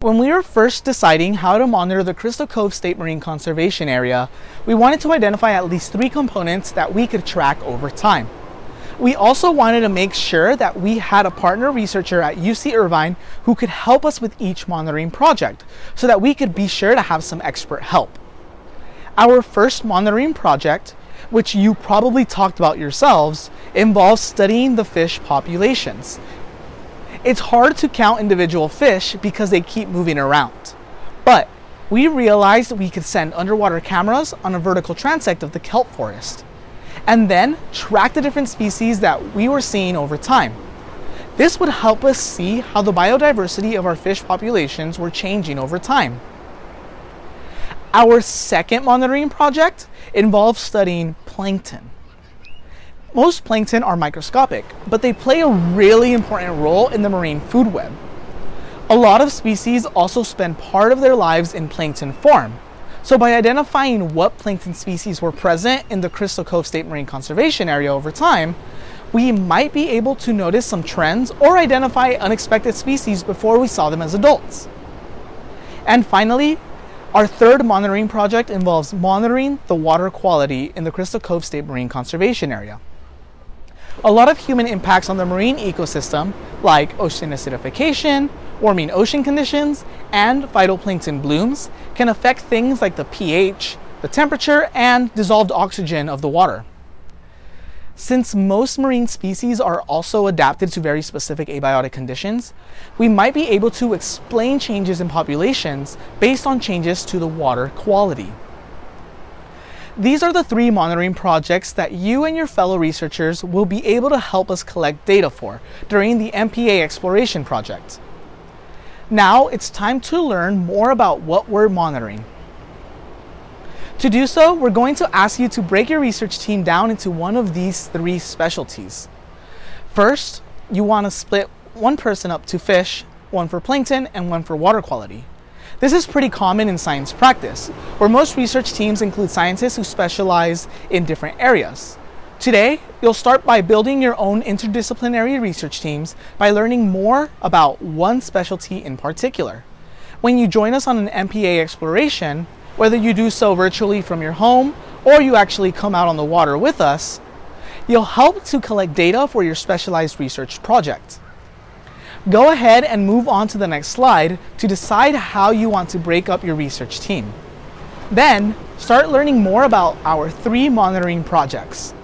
When we were first deciding how to monitor the Crystal Cove State Marine Conservation Area, we wanted to identify at least 3 components that we could track over time. We also wanted to make sure that we had a partner researcher at UC Irvine who could help us with each monitoring project so that we could be sure to have some expert help. Our first monitoring project, which you probably talked about yourselves, involves studying the fish populations. It's hard to count individual fish because they keep moving around. But we realized we could send underwater cameras on a vertical transect of the kelp forest, and then track the different species that we were seeing over time. This would help us see how the biodiversity of our fish populations were changing over time. Our second monitoring project involves studying plankton. Most plankton are microscopic, but they play a really important role in the marine food web. A lot of species also spend part of their lives in plankton form. So by identifying what plankton species were present in the Crystal Cove State Marine Conservation Area over time, we might be able to notice some trends or identify unexpected species before we saw them as adults. And finally, our third monitoring project involves monitoring the water quality in the Crystal Cove State Marine Conservation Area. A lot of human impacts on the marine ecosystem, like ocean acidification, warming ocean conditions, and phytoplankton blooms, can affect things like the pH, the temperature, and dissolved oxygen of the water. Since most marine species are also adapted to very specific abiotic conditions, we might be able to explain changes in populations based on changes to the water quality. These are the 3 monitoring projects that you and your fellow researchers will be able to help us collect data for during the MPA exploration project. Now it's time to learn more about what we're monitoring. To do so, we're going to ask you to break your research team down into one of these 3 specialties. First, you want to split one person up to fish, one for plankton, and one for water quality. This is pretty common in science practice, where most research teams include scientists who specialize in different areas. Today, you'll start by building your own interdisciplinary research teams by learning more about one specialty in particular. When you join us on an MPA exploration, whether you do so virtually from your home or you actually come out on the water with us, you'll help to collect data for your specialized research project. Go ahead and move on to the next slide to decide how you want to break up your research team. Then, start learning more about our 3 monitoring projects.